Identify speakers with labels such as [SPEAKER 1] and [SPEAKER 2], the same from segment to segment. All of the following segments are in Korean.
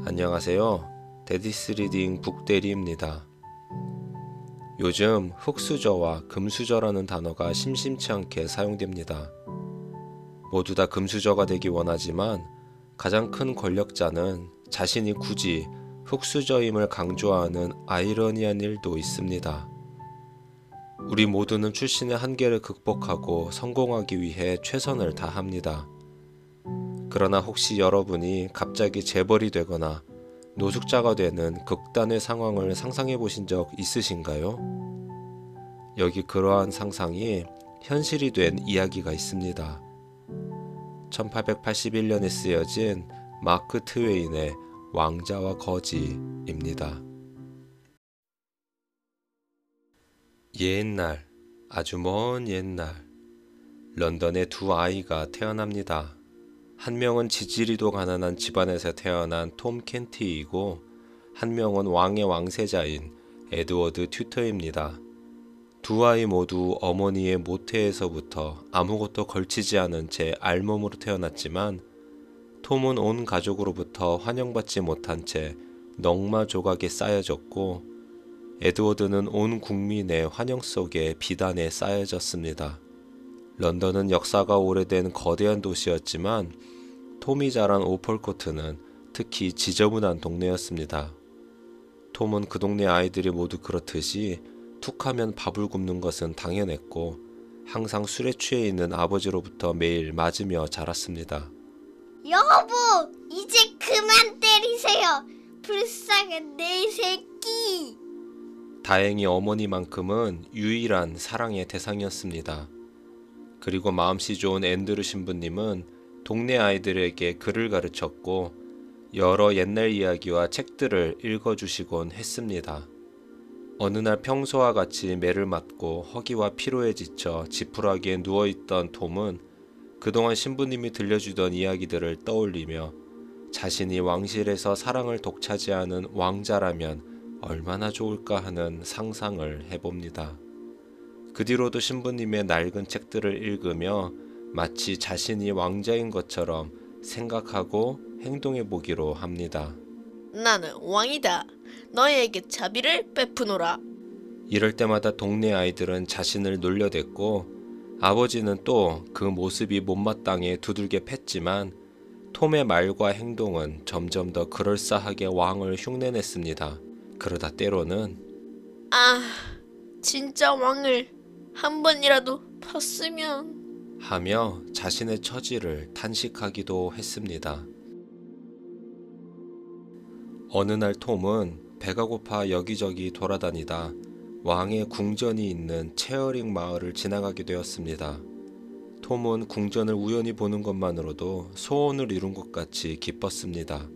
[SPEAKER 1] 안녕하세요. 데디스 리딩 북대리입니다. 요즘 흙수저와 금수저라는 단어가 심심치 않게 사용됩니다. 모두 다 금수저가 되기 원하지만 가장 큰 권력자는 자신이 굳이 흙수저임을 강조하는 아이러니한 일도 있습니다. 우리 모두는 출신의 한계를 극복하고 성공하기 위해 최선을 다합니다. 그러나 혹시 여러분이 갑자기 재벌이 되거나 노숙자가 되는 극단의 상황을 상상해 보신 적 있으신가요? 여기 그러한 상상이 현실이 된 이야기가 있습니다. 1881년에 쓰여진 마크 트웨인의 왕자와 거지입니다. 옛날, 아주 먼 옛날, 런던에 두 아이가 태어납니다. 한 명은 지지리도 가난한 집안에서 태어난 톰 켄티이고 한 명은 왕의 왕세자인 에드워드 튜터입니다. 두 아이 모두 어머니의 모태에서부터 아무것도 걸치지 않은 채 알몸으로 태어났지만 톰은 온 가족으로부터 환영받지 못한 채 넝마 조각에 쌓여졌고 에드워드는 온 국민의 환영 속에 비단에 쌓여졌습니다. 런던은 역사가 오래된 거대한 도시였지만 톰이 자란 오펄코트는 특히 지저분한 동네였습니다. 톰은 그 동네 아이들이 모두 그렇듯이 툭하면 밥을 굶는 것은 당연했고 항상 술에 취해 있는 아버지로부터 매일 맞으며 자랐습니다.
[SPEAKER 2] 여보, 이제 그만 때리세요. 불쌍한 내 새끼.
[SPEAKER 1] 다행히 어머니만큼은 유일한 사랑의 대상이었습니다. 그리고 마음씨 좋은 앤드루 신부님은 동네 아이들에게 글을 가르쳤고 여러 옛날 이야기와 책들을 읽어주시곤 했습니다. 어느 날 평소와 같이 매를 맞고 허기와 피로에 지쳐 지푸라기에 누워있던 톰은 그동안 신부님이 들려주던 이야기들을 떠올리며 자신이 왕실에서 사랑을 독차지하는 왕자라면 얼마나 좋을까 하는 상상을 해봅니다. 그 뒤로도 신부님의 낡은 책들을 읽으며 마치 자신이 왕자인 것처럼 생각하고 행동해 보기로 합니다.
[SPEAKER 3] 나는 왕이다. 너희에게 자비를 베푸노라.
[SPEAKER 1] 이럴 때마다 동네 아이들은 자신을 놀려댔고 아버지는 또 그 모습이 못마땅해 두들겨 팼지만 톰의 말과 행동은 점점 더 그럴싸하게 왕을 흉내냈습니다. 그러다 때로는
[SPEAKER 3] 진짜 왕을 한 번이라도 봤으면
[SPEAKER 1] 하며 자신의 처지를 탄식하기도 했습니다. 어느 날 톰은 배가 고파 여기저기 돌아다니다 왕의 궁전이 있는 체어링 마을을 지나가게 되었습니다. 톰은 궁전을 우연히 보는 것만으로도 소원을 이룬 것 같이 기뻤습니다.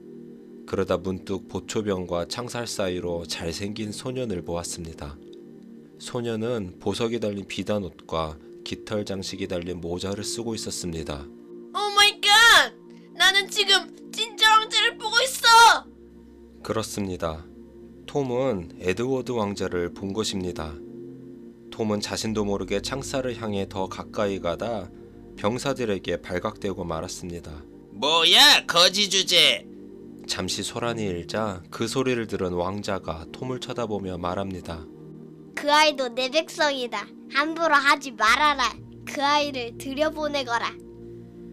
[SPEAKER 1] 그러다 문득 보초병과 창살 사이로 잘생긴 소년을 보았습니다. 소년은 보석이 달린 비단 옷과 깃털 장식이 달린 모자를 쓰고 있었습니다.
[SPEAKER 3] 오 마이 갓! 나는 지금 진짜 왕자를 보고 있어!
[SPEAKER 1] 그렇습니다. 톰은 에드워드 왕자를 본 것입니다. 톰은 자신도 모르게 창살을 향해 더 가까이 가다 병사들에게 발각되고 말았습니다.
[SPEAKER 4] 뭐야 거지 주제.
[SPEAKER 1] 잠시 소란이 일자 그 소리를 들은 왕자가 톰을 쳐다보며 말합니다.
[SPEAKER 2] 그 아이도 내 백성이다. 함부로 하지 말아라. 그 아이를 들여보내거라.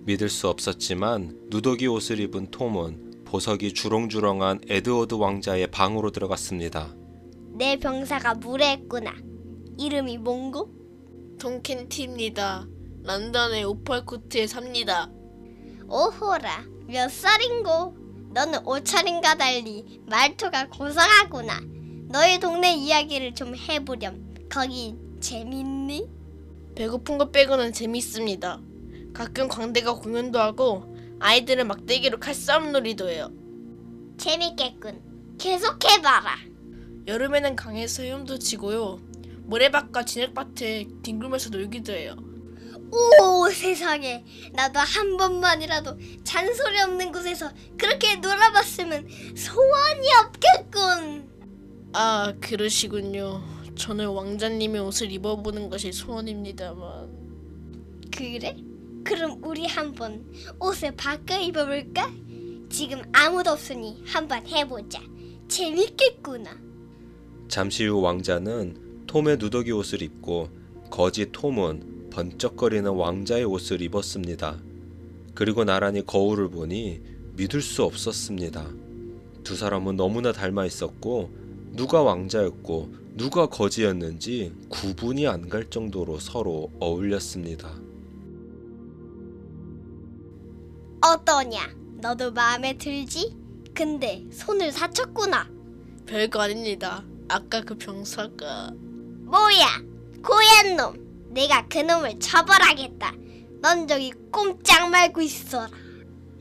[SPEAKER 1] 믿을 수 없었지만 누더기 옷을 입은 톰은 보석이 주렁주렁한 에드워드 왕자의 방으로 들어갔습니다.
[SPEAKER 2] 내 병사가 무례했구나. 이름이 뭔고?
[SPEAKER 3] 톰 켄티입니다. 런던의 오펄코트에 삽니다.
[SPEAKER 2] 오호라, 몇 살인고? 너는 옷차림과 달리 말투가 고상하구나. 너희 동네 이야기를 좀 해보렴. 거기 재밌니?
[SPEAKER 3] 배고픈 것 빼고는 재밌습니다. 가끔 광대가 공연도 하고 아이들은 막대기로 칼싸움 놀이도 해요.
[SPEAKER 2] 재밌겠군. 계속해봐라.
[SPEAKER 3] 여름에는 강에서 헤엄도 치고요. 모래밭과 진흙밭에 뒹굴면서 놀기도 해요.
[SPEAKER 2] 오, 세상에. 나도 한 번만이라도 잔소리 없는 곳에서 그렇게 놀아봤으면 소원이 없겠군.
[SPEAKER 3] 아, 그러시군요. 저는 왕자님의 옷을 입어보는 것이 소원입니다만.
[SPEAKER 2] 그래? 그럼 우리 한번 옷을 바꿔 입어볼까? 지금 아무도 없으니 한번 해보자. 재밌겠구나.
[SPEAKER 1] 잠시 후 왕자는 톰의 누더기 옷을 입고 거지 톰은 번쩍거리는 왕자의 옷을 입었습니다. 그리고 나란히 거울을 보니 믿을 수 없었습니다. 두 사람은 너무나 닮아 있었고 누가 왕자였고 누가 거지였는지 구분이 안 갈 정도로 서로 어울렸습니다.
[SPEAKER 2] 어떠냐? 너도 마음에 들지? 근데 손을 다쳤구나.
[SPEAKER 3] 별거 아닙니다. 아까 그 병사가...
[SPEAKER 2] 뭐야? 고얀 놈. 내가 그 놈을 처벌하겠다. 넌 저기 꼼짝 말고 있어라.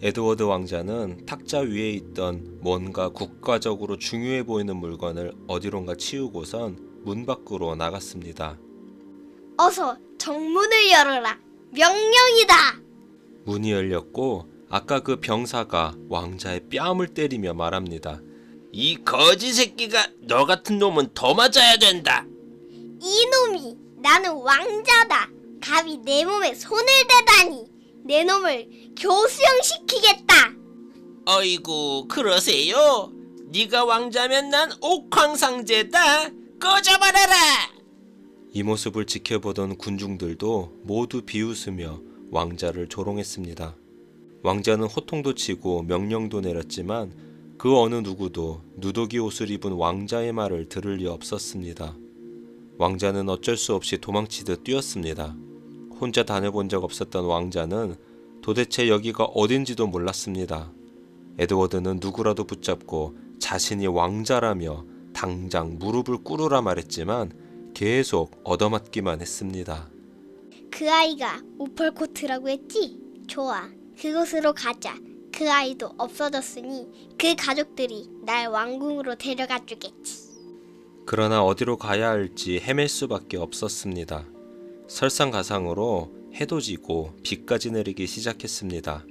[SPEAKER 1] 에드워드 왕자는 탁자 위에 있던 뭔가 국가적으로 중요해 보이는 물건을 어디론가 치우고선 문 밖으로 나갔습니다.
[SPEAKER 2] 어서 정문을 열어라. 명령이다.
[SPEAKER 1] 문이 열렸고 아까 그 병사가 왕자의 뺨을 때리며 말합니다.
[SPEAKER 4] 이 거지 새끼가 너 같은 놈은 더 맞아야 된다.
[SPEAKER 2] 이놈이 나는 왕자다. 감히 내 몸에 손을 대다니. 내 놈을 교수형시키겠다.
[SPEAKER 4] 어이구 그러세요? 네가 왕자면 난 옥황상제다. 꺼져버려라.
[SPEAKER 1] 이 모습을 지켜보던 군중들도 모두 비웃으며 왕자를 조롱했습니다. 왕자는 호통도 치고 명령도 내렸지만 그 어느 누구도 누더기 옷을 입은 왕자의 말을 들을 리 없었습니다. 왕자는 어쩔 수 없이 도망치듯 뛰었습니다. 혼자 다녀본 적 없었던 왕자는 도대체 여기가 어딘지도 몰랐습니다. 에드워드는 누구라도 붙잡고 자신이 왕자라며 당장 무릎을 꿇으라 말했지만 계속 얻어맞기만 했습니다.
[SPEAKER 2] 그 아이가 오펄코트라고 했지? 좋아. 그곳으로 가자. 그 아이도 없어졌으니 그 가족들이 날 왕궁으로 데려가 주겠지.
[SPEAKER 1] 그러나 어디로 가야 할지 헤맬 수밖에 없었습니다. 설상가상으로 해도 지고 비까지 내리기 시작했습니다.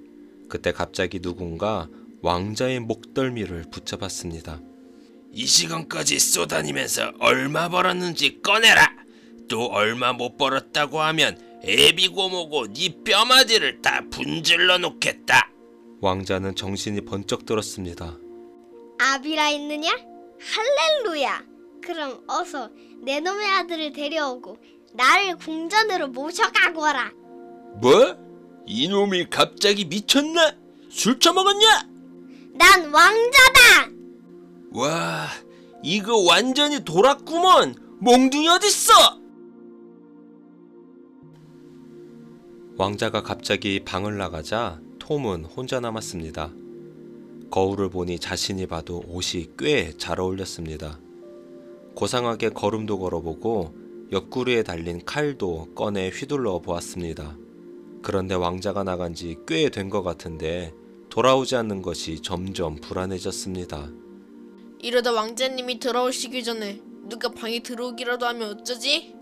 [SPEAKER 1] 그때 갑자기 누군가 왕자의 목덜미를 붙잡았습니다.
[SPEAKER 4] 이 시간까지 쏘다니면서 얼마 벌었는지 꺼내라. 또 얼마 못 벌었다고 하면 애비고 뭐고 네 뼈마디를 다 분질러 놓겠다.
[SPEAKER 1] 왕자는 정신이 번쩍 들었습니다.
[SPEAKER 2] 아비라 있느냐? 할렐루야. 그럼 어서 내 놈의 아들을 데려오고 나를 궁전으로 모셔가거라.
[SPEAKER 4] 뭐? 이놈이 갑자기 미쳤나? 술 처먹었냐?
[SPEAKER 2] 난 왕자다.
[SPEAKER 4] 와, 이거 완전히 돌았구먼. 몽둥이 어딨어?
[SPEAKER 1] 왕자가 갑자기 방을 나가자 톰은 혼자 남았습니다. 거울을 보니 자신이 봐도 옷이 꽤 잘 어울렸습니다. 고상하게 걸음도 걸어보고 옆구리에 달린 칼도 꺼내 휘둘러 보았습니다. 그런데 왕자가 나간 지 꽤 된 것 같은데 돌아오지 않는 것이 점점 불안해졌습니다.
[SPEAKER 3] 이러다 왕자님이 돌아오시기 전에 누가 방에 들어오기라도 하면 어쩌지?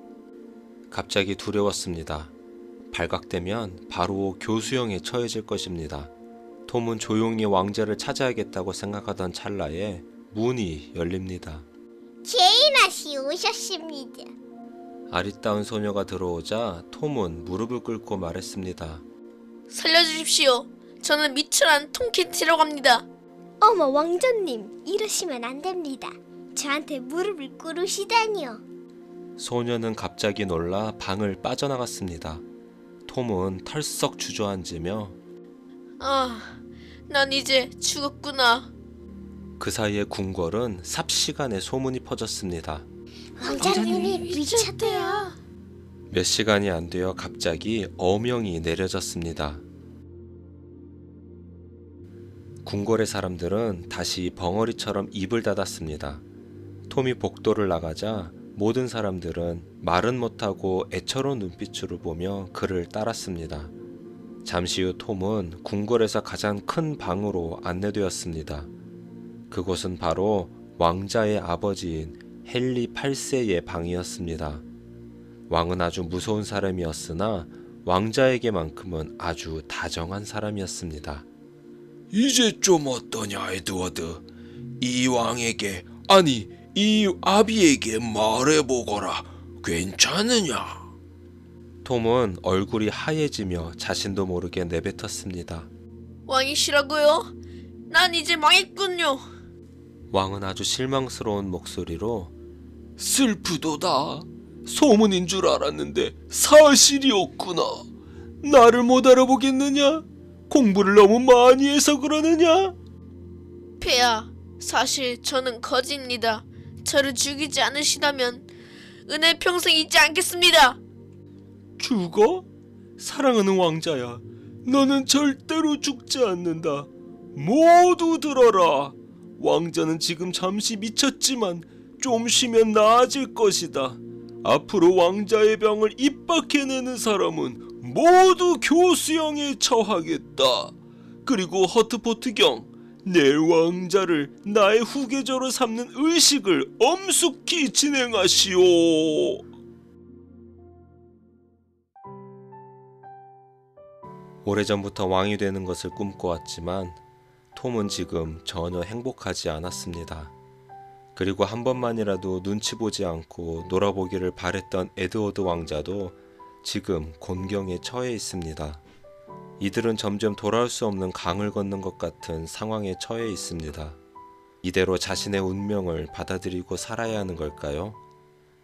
[SPEAKER 1] 갑자기 두려웠습니다. 발각되면 바로 교수형에 처해질 것입니다. 톰은 조용히 왕자를 찾아야겠다고 생각하던 찰나에 문이 열립니다.
[SPEAKER 2] 제이나 씨 오셨습니다.
[SPEAKER 1] 아리따운 소녀가 들어오자 톰은 무릎을 꿇고 말했습니다.
[SPEAKER 3] 살려주십시오. 저는 미출한 톰캣이라고 합니다.
[SPEAKER 2] 어머 왕자님 이러시면 안 됩니다. 저한테 무릎을 꿇으시다니요.
[SPEAKER 1] 소녀는 갑자기 놀라 방을 빠져나갔습니다. 톰은 털썩 주저앉으며
[SPEAKER 3] 아, 난 이제 죽었구나.
[SPEAKER 1] 그 사이에 궁궐은 삽시간에 소문이 퍼졌습니다.
[SPEAKER 2] 왕자님이 미쳤대요.
[SPEAKER 1] 몇 시간이 안 되어 갑자기 어명이 내려졌습니다. 궁궐의 사람들은 다시 벙어리처럼 입을 닫았습니다. 톰이 복도를 나가자 모든 사람들은 말은 못하고 애처로운 눈빛으로 보며 그를 따랐습니다. 잠시 후 톰은 궁궐에서 가장 큰 방으로 안내되었습니다. 그곳은 바로 왕자의 아버지인 헨리 8세의 방이었습니다. 왕은 아주 무서운 사람이었으나 왕자에게만큼은 아주 다정한 사람이었습니다.
[SPEAKER 4] 이제 좀 어떠냐, 에드워드? 이 왕에게, 아니 이 아비에게 말해보거라. 괜찮으냐?
[SPEAKER 1] 톰은 얼굴이 하얘지며 자신도 모르게 내뱉었습니다.
[SPEAKER 3] 왕이시라고요? 난 이제 망했군요.
[SPEAKER 1] 왕은 아주 실망스러운 목소리로
[SPEAKER 5] 슬프도다. 소문인 줄 알았는데 사실이었구나. 나를 못 알아보겠느냐? 공부를 너무 많이 해서 그러느냐?
[SPEAKER 3] 폐하, 사실 저는 거지입니다. 저를 죽이지 않으시다면 은혜 평생 잊지 않겠습니다.
[SPEAKER 5] 죽어? 사랑하는 왕자야, 너는 절대로 죽지 않는다. 모두 들어라. 왕자는 지금 잠시 미쳤지만 좀 쉬면 나아질 것이다. 앞으로 왕자의 병을 입 밖에 내는 사람은 모두 교수형에 처하겠다. 그리고 허트포트경, 내 왕자를 나의 후계자로 삼는 의식을 엄숙히 진행하시오.
[SPEAKER 1] 오래전부터 왕이 되는 것을 꿈꿔왔지만 톰은 지금 전혀 행복하지 않았습니다. 그리고 한 번만이라도 눈치 보지 않고 놀아보기를 바랬던 에드워드 왕자도 지금 곤경에 처해 있습니다. 이들은 점점 돌아올 수 없는 강을 걷는 것 같은 상황에 처해 있습니다. 이대로 자신의 운명을 받아들이고 살아야 하는 걸까요?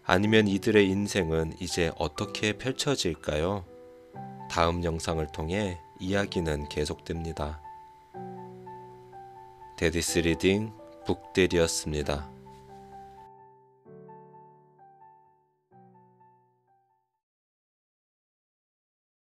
[SPEAKER 1] 아니면 이들의 인생은 이제 어떻게 펼쳐질까요? 다음 영상을 통해 이야기는 계속됩니다. 데디스 리딩 북대리였습니다.